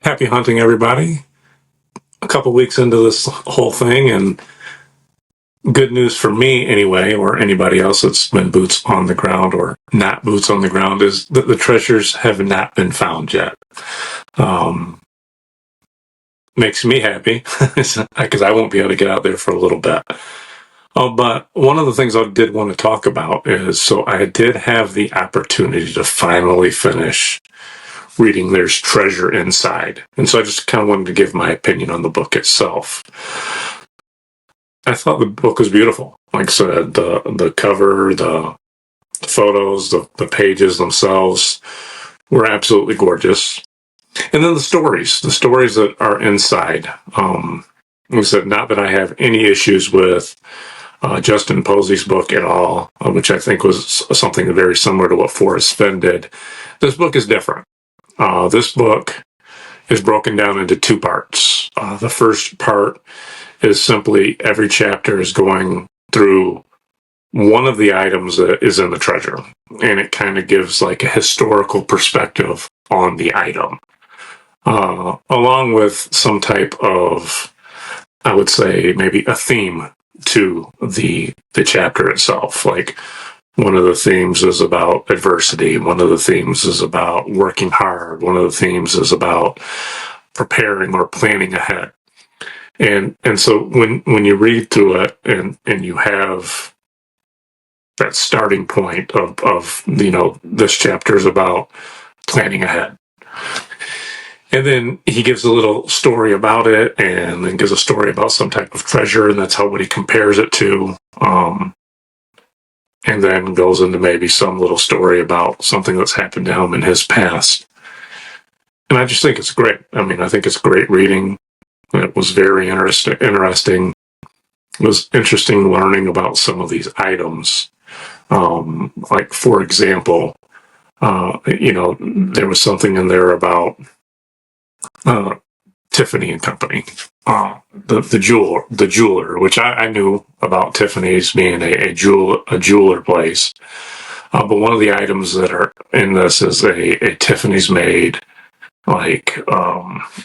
Happy hunting, everybody. A couple weeks into this whole thing, and good news for me anyway, or anybody else that's been boots on the ground or not boots on the ground, is that the treasures have not been found yet. Um, Makes me happy because I won't be able to get out there for a little bit. But one of the things I did want to talk about is, so I did have the opportunity to finally finish reading There's Treasure Inside. And so I just kind of wanted to give my opinion on the book itself. I thought the book was beautiful. Like I said, the cover, the photos, the pages themselves were absolutely gorgeous. And then the stories that are inside. Like I said, not that I have any issues with Justin Posey's book at all, which I think was something very similar to what Forrest Fenn did. This book is different. This book is broken down into two parts. The first part is simply every chapter is going through one of the items that is in the treasure, and it kind of gives like a historical perspective on the item, along with some type of, I would say, maybe a theme to the chapter itself. Like, one of the themes is about adversity. One of the themes is about working hard. One of the themes is about preparing or planning ahead. And so when you read through it and you have that starting point of this chapter is about planning ahead. And then he gives a little story about it, and then gives a story about some type of treasure, and that's what he compares it to. And then goes into maybe some little story about something that's happened to him in his past. And I just think it's great. I mean, I think it's great reading. It was very interesting. It was interesting learning about some of these items. Like, for example, there was something in there about Tiffany and Company, the jeweler, which I knew about Tiffany's being a jeweler place. But one of the items that are in this is a Tiffany's made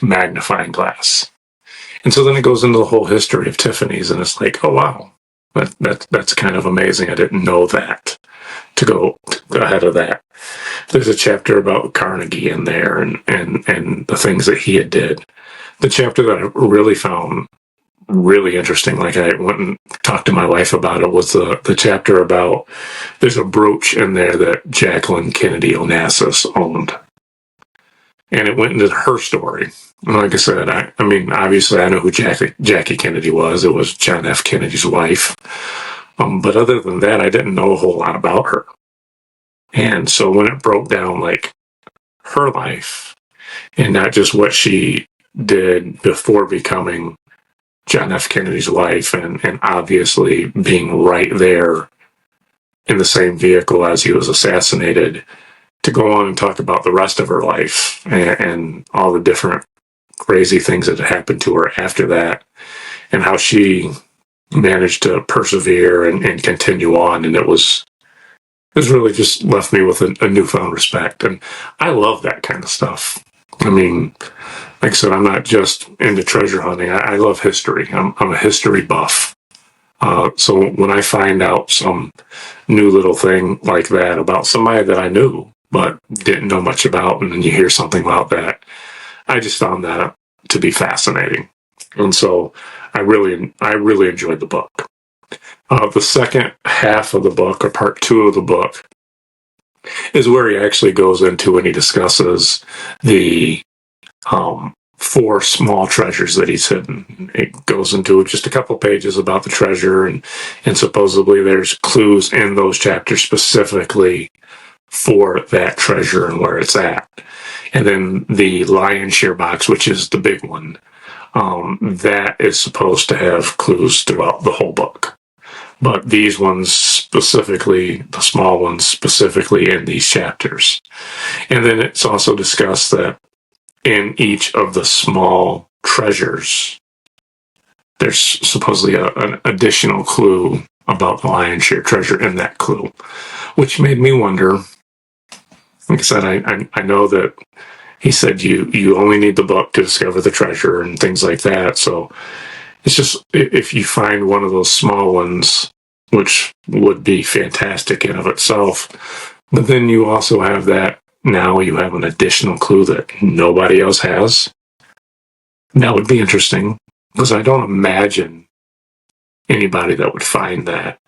magnifying glass. And so then it goes into the whole history of Tiffany's, and it's like, oh wow, that's kind of amazing. I didn't know that. To go ahead of that, there's a chapter about Carnegie in there and the things that he had did. The chapter that I really found really interesting, like I went and talked to my wife about it, was the chapter about, there's a brooch in there that Jacqueline Kennedy Onassis owned. And it went into her story. And like I said, I mean, obviously I know who Jackie Kennedy was. It was John F. Kennedy's wife. But other than that, I didn't know a whole lot about her. And so when it broke down like her life and not just what she did before becoming John F. Kennedy's wife, and obviously being right there in the same vehicle as he was assassinated, to go on and talk about the rest of her life and all the different crazy things that had happened to her after that, and how she managed to persevere and continue on. And it really just left me with a newfound respect. And I love that kind of stuff. I mean, like I said, I'm not just into treasure hunting. I love history. I'm a history buff. So when I find out some new little thing like that about somebody that I knew but didn't know much about, and then you hear something about that, I just found that to be fascinating. And so I really enjoyed the book. The second half of the book, or part two of the book, is where he actually goes into and he discusses the 4 small treasures that he's hidden. It goes into just a couple pages about the treasure, and supposedly there's clues in those chapters specifically for that treasure and where it's at. And then the lion's share box, which is the big one, that is supposed to have clues throughout the whole book. But these ones specifically, the small ones specifically in these chapters. And then it's also discussed that in each of the small treasures, there's supposedly an additional clue about the lion's share treasure in that clue, which made me wonder. Like I said, I know that he said you only need the book to discover the treasure and things like that. So it's just, if you find one of those small ones, which would be fantastic in of itself, but then you also have that, now you have an additional clue that nobody else has. That would be interesting, because I don't imagine anybody that would find that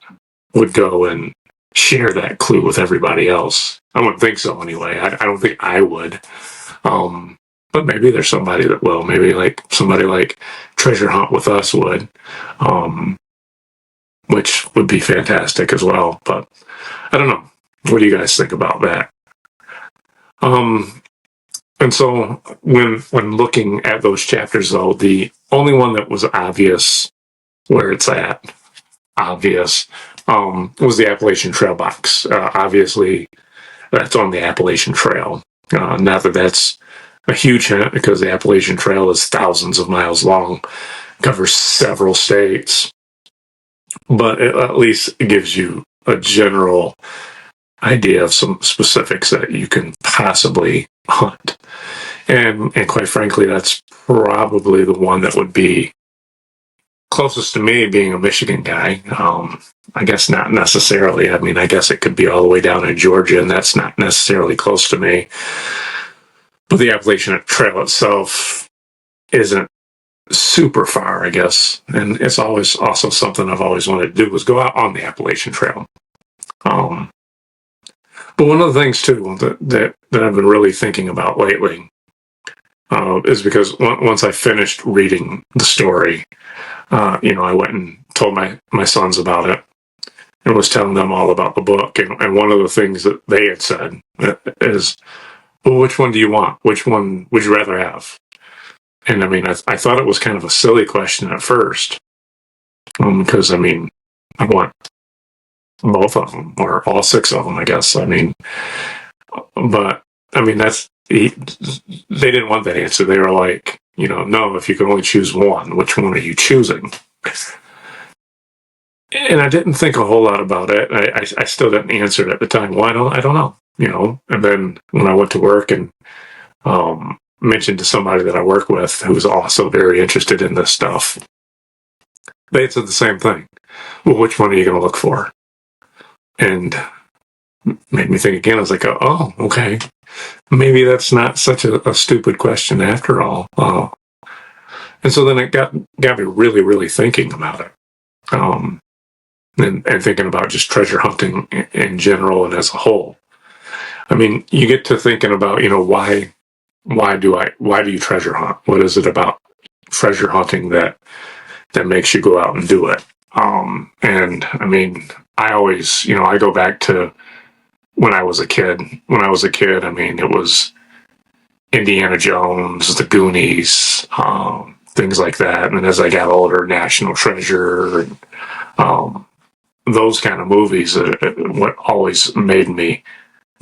would go and share that clue with everybody else. I wouldn't think so anyway. I don't think I would. But maybe there's somebody that will. Maybe like somebody like Treasure Hunt with Us would, which would be fantastic as well. But I don't know. What do you guys think about that? And so when looking at those chapters, though, the only one that was obvious where it's at, was the Appalachian Trail box. Obviously, that's on the Appalachian Trail. Not that that's a huge hint, because the Appalachian Trail is thousands of miles long, covers several states, but it at least gives you a general idea of some specifics that you can possibly hunt. And quite frankly, that's probably the one that would be closest to me, being a Michigan guy. I guess not necessarily. I mean, I guess it could be all the way down in Georgia, and that's not necessarily close to me. But the Appalachian Trail itself isn't super far, I guess. And it's always also something I've always wanted to do, was go out on the Appalachian Trail. But one of the things, too, that I've been really thinking about lately is because once I finished reading the story, I went and told my sons about it and was telling them all about the book. And one of the things that they had said is, well, which one do you want? Which one would you rather have? And I mean, I thought it was kind of a silly question at first, because I mean, I want both of them, or all six of them, I guess. I mean, but I mean, they didn't want that answer. They were like, no, if you could only choose one, which one are you choosing? And I didn't think a whole lot about it. I still didn't answer it at the time. Well, I don't know, And then when I went to work and mentioned to somebody that I work with who was also very interested in this stuff, they said the same thing. Well, which one are you going to look for? And made me think again. I was like, oh, okay. Maybe that's not such a stupid question after all. And so then it got me really, really thinking about it. And thinking about just treasure hunting in general and as a whole. I mean, you get to thinking about, why do you treasure hunt? What is it about treasure hunting that makes you go out and do it? And I mean, I always, I go back to when I was a kid. When I was a kid, I mean, it was Indiana Jones, the Goonies, things like that. And then as I got older, National Treasure, and those kind of movies, what always made me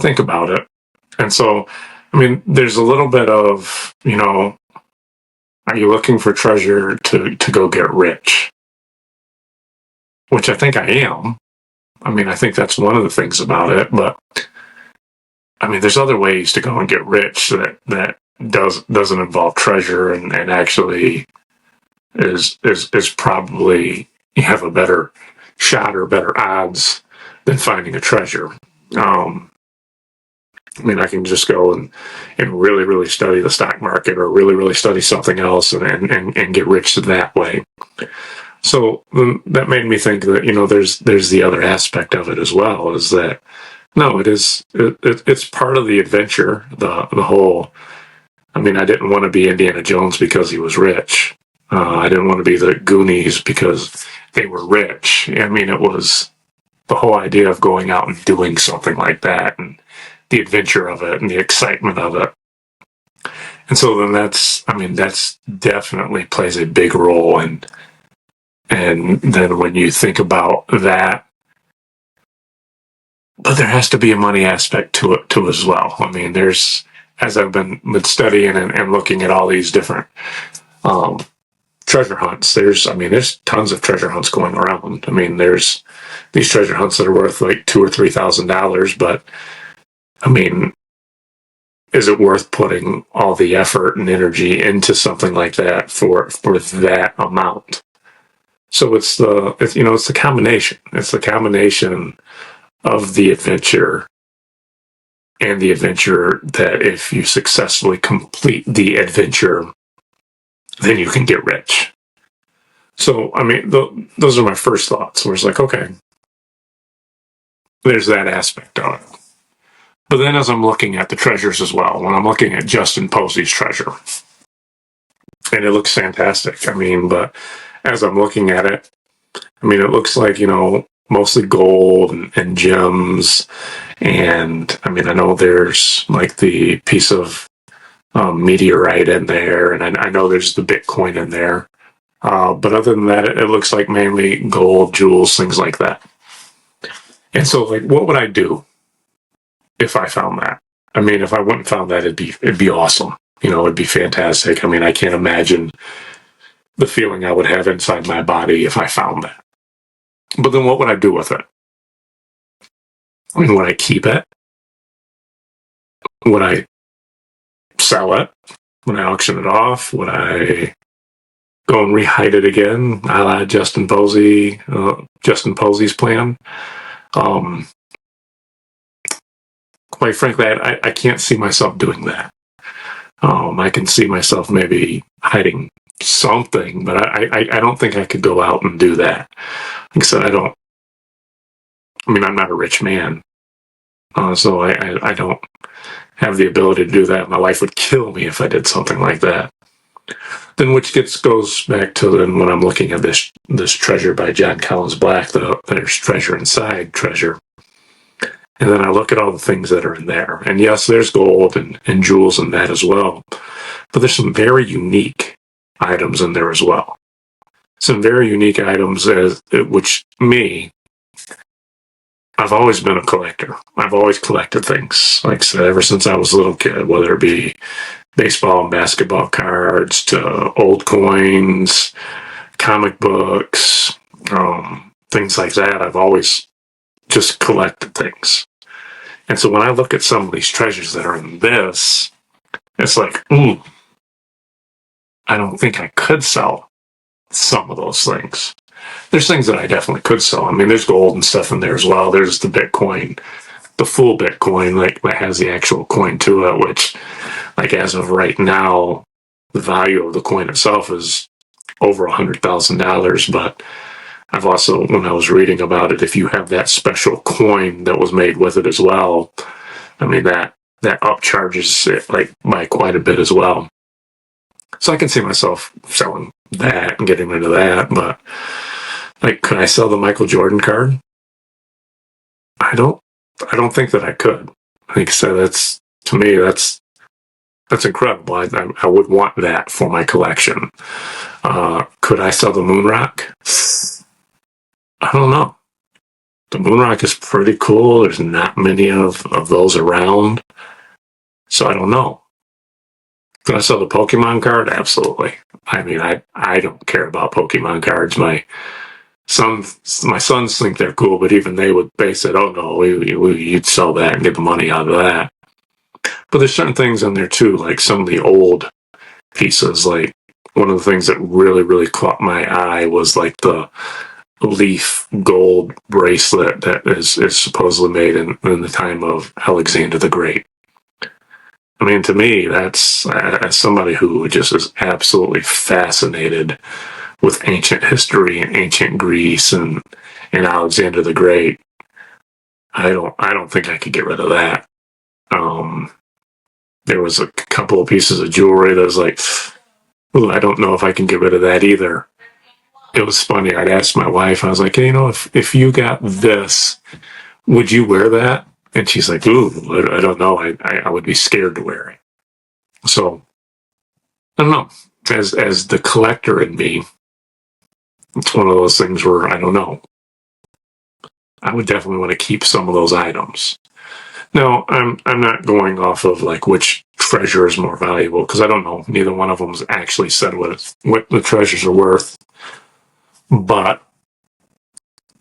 think about it. And so, I mean, there's a little bit of, are you looking for treasure to go get rich? Which I think I am. I mean, I think that's one of the things about it. But I mean, there's other ways to go and get rich that doesn't involve treasure, and actually is probably, you have a better shot or better odds than finding a treasure. I mean, I can just go and really, really study the stock market, or really, really study something else and get rich that way. So that made me think that, there's the other aspect of it as well, is that, no, it's part of the adventure, the whole. I mean, I didn't want to be Indiana Jones because he was rich. I didn't want to be the Goonies because they were rich. I mean, it was the whole idea of going out and doing something like that, and the adventure of it and the excitement of it. And so then that's definitely plays a big role. And then when you think about that, but there has to be a money aspect to it too as well. I mean, there's, as I've been studying and looking at all these different treasure hunts, there's tons of treasure hunts going around. I mean, there's these treasure hunts that are worth like $2,000 or $3,000, but I mean, is it worth putting all the effort and energy into something like that for that amount? So it's the combination. It's the combination of the adventure and the adventure that if you successfully complete the adventure, then you can get rich. So, I mean, those are my first thoughts, where it's like, okay, there's that aspect of it. But then as I'm looking at the treasures as well, when I'm looking at Justin Posey's treasure, and it looks fantastic. I mean, but as I'm looking at it, I mean, it looks like, mostly gold and gems. And I mean, I know there's like the piece of meteorite in there, and I know there's the Bitcoin in there. But other than that, it looks like mainly gold, jewels, things like that. And so, like, what would I do if I found that? I mean, if I wouldn't found that, it'd be awesome. It'd be fantastic. I mean, I can't imagine the feeling I would have inside my body if I found that. But then what would I do with it? I mean, would I keep it? Would I sell it? Would I auction it off? Would I go and rehide it again, a la Justin Posey's plan? Quite frankly, I can't see myself doing that. I can see myself maybe hiding something, but I don't think I could go out and do that. Like I said, I'm not a rich man, so I don't have the ability to do that. My wife would kill me if I did something like that. Then which goes back to then when I'm looking at this treasure by Jon Collins Blacks, there's treasure inside treasure. And then I look at all the things that are in there. And yes, there's gold and jewels in that as well. But there's some very unique items in there as well. Some very unique items, which I've always been a collector. I've always collected things. Like I said, ever since I was a little kid, whether it be baseball and basketball cards to old coins, comic books, things like that. I've always just collected things. And so when I look at some of these treasures that are in this, it's like, I don't think I could sell some of those things. There's things that I definitely could sell. I mean, there's gold and stuff in there as well. There's the Bitcoin, the full Bitcoin, like that has the actual coin to it, which, like as of right now, the value of the coin itself is over $100,000. But I've also, when I was reading about it, if you have that special coin that was made with it as well, I mean, that upcharges it like by quite a bit as well. So I can see myself selling that and getting rid of that. But like, could I sell the Michael Jordan card? I don't think that I could. Like I said, to me, that's incredible. I would want that for my collection. Could I sell the moon rock? I don't know. The moon rock is pretty cool. There's not many of those around. So I don't know. Could I sell the Pokemon card? Absolutely. I mean, I don't care about Pokemon cards. My sons think they're cool, but even they would base it, oh no, you'd sell that and get the money out of that. But there's certain things in there too, like some of the old pieces. Like one of the things that really, really caught my eye was like the leaf gold bracelet that is supposedly made in the time of Alexander the Great. I mean, to me, that's, as somebody who just is absolutely fascinated with ancient history and ancient Greece and Alexander the Great, I don't think I could get rid of that. There was a couple of pieces of jewelry that was like, ooh, I don't know if I can get rid of that either. It was funny. I'd asked my wife, I was like, hey, if you got this, would you wear that? And she's like, ooh, I don't know. I would be scared to wear it. So, I don't know. As the collector in me, it's one of those things where I don't know. I would definitely want to keep some of those items. Now, I'm not going off of like which treasure is more valuable because I don't know. Neither one of them has actually said what the treasures are worth. But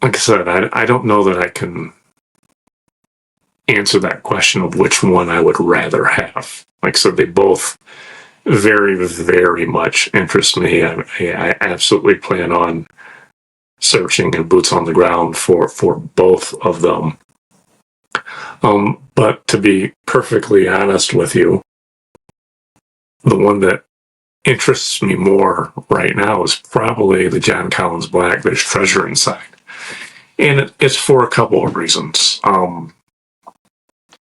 like I said, I don't know that I can answer that question of which one I would rather have. Like, so they both very, very much interest me. I absolutely plan on searching and boots on the ground for both of them. But to be perfectly honest with you, the one that interests me more right now is probably the Jon Collins Black, There's Treasure Inside. And it's for a couple of reasons.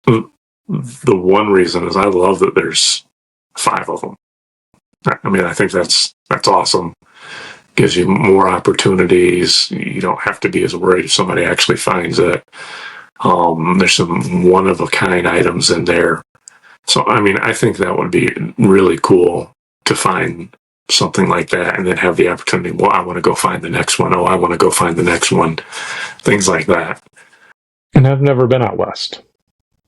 The one reason is I love that there's 5 of them. I mean, I think that's awesome. Gives you more opportunities. You don't have to be as worried if somebody actually finds it. There's some one-of-a-kind items in there. So, I mean, I think that would be really cool to find something like that and then have the opportunity, well, I want to go find the next one. Oh, I want to go find the next one. Things like that. And I've never been out west.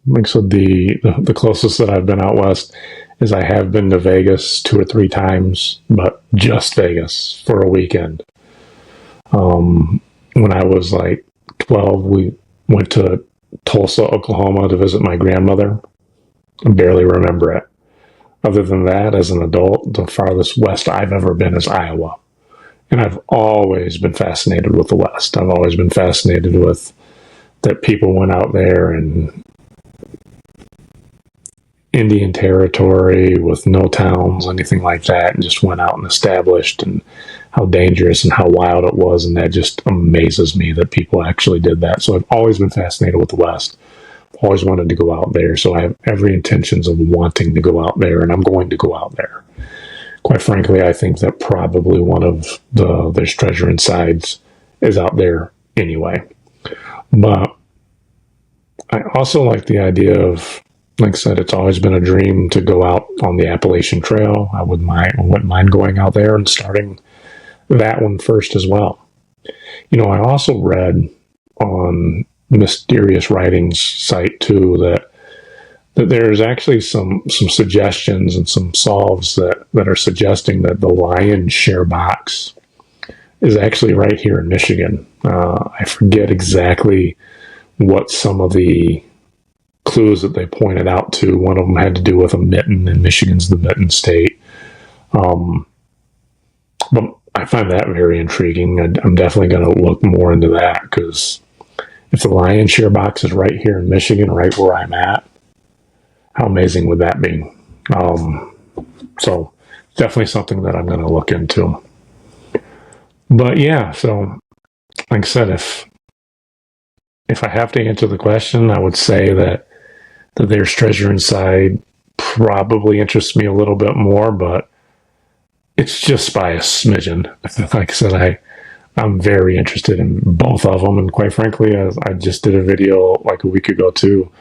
Like, so the closest that I've been out west is I have been to Vegas 2 or 3 times, but just Vegas for a weekend. When I was like 12, we went to Tulsa, Oklahoma to visit my grandmother. I barely remember it. Other than that, as an adult, the farthest west I've ever been is Iowa. And I've always been fascinated with the West. I've always been fascinated with that people went out there and Indian territory with no towns, anything like that, and just went out and established, and how dangerous and how wild it was. And that just amazes me that people actually did that. So I've always been fascinated with the West. Always wanted to go out there. So I have every intentions of wanting to go out there, and I'm going to go out there. Quite frankly, I think that probably one of There's Treasure Insides is out there anyway. But I also like the idea of, like I said, it's always been a dream to go out on the Appalachian Trail. I wouldn't mind going out there and starting that one first as well. You know, I also read on Mysterious Writings site too that there's actually some suggestions and some solves that are suggesting that the lion's share box is actually right here in Michigan. I forget exactly what some of the clues that they pointed out to. One of them had to do with a mitten, and Michigan's the mitten state. But I find that very intriguing. I'm definitely going to look more into that, because if the lion's share box is right here in Michigan, right where I'm at, how amazing would that be? So definitely something that I'm going to look into. But yeah, so like I said, if I have to answer the question, I would say that There's Treasure Inside probably interests me a little bit more, but it's just by a smidgen. Like I said, I'm very interested in both of them, and quite frankly, I just did a video like a week ago too.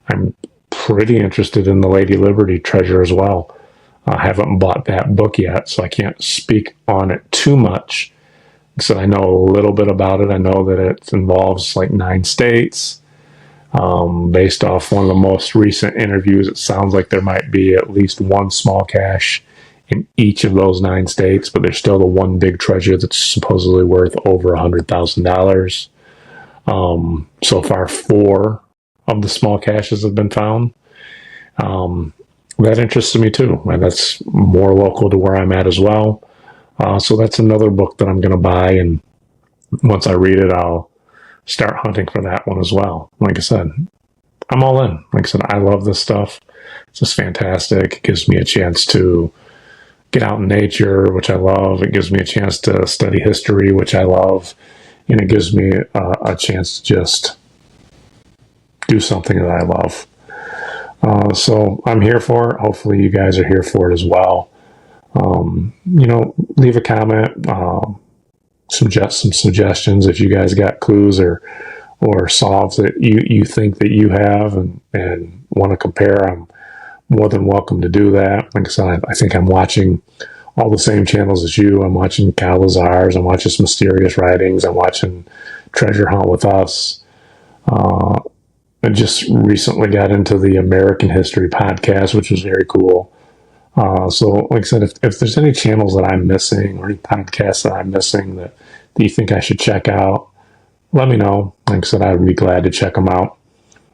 I'm pretty interested in the Lady Liberty treasure as well. I haven't bought that book yet, so I can't speak on it too much. So I know a little bit about it. I know that it involves like 9 states. Based off one of the most recent interviews, it sounds like there might be at least one small cache in each of those 9 states, but there's still the one big treasure that's supposedly worth over $100,000. So far, 4 of the small caches have been found. That interests me too, and that's more local to where I'm at as well. So that's another book that I'm going to buy, and once I read it, I'll start hunting for that one as well. Like I said, I'm all in. Like I said, I love this stuff. It's just fantastic. It gives me a chance to get out in nature, which I love. It gives me a chance to study history, which I love. And it gives me a chance to just do something that I love. So I'm here for it. Hopefully you guys are here for it as well. Leave a comment, suggest some suggestions if you guys got clues or solves that you think that you have and want to compare. I'm more than welcome to do that. Like I said, I think I'm watching all the same channels as you. I'm watching Cal Lazar's, I'm watching Mysterious Writings, I'm watching Treasure Hunt with Us. I just recently got into the American History podcast, which was very cool. So like I said, if there's any channels that I'm missing or any podcasts that I'm missing that you think I should check out, let me know. Like I said, I'd be glad to check them out.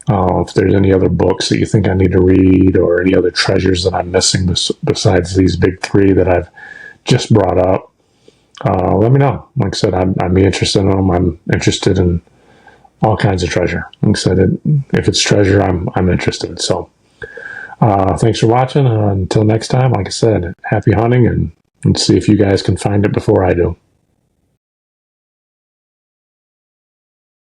If there's any other books that you think I need to read or any other treasures that I'm missing besides these big three that I've just brought up, let me know. Like I said, I'd be interested in them. I'm interested in all kinds of treasure. Like I said, if it's treasure, I'm interested. So thanks for watching. Until next time, like I said, happy hunting, and see if you guys can find it before I do.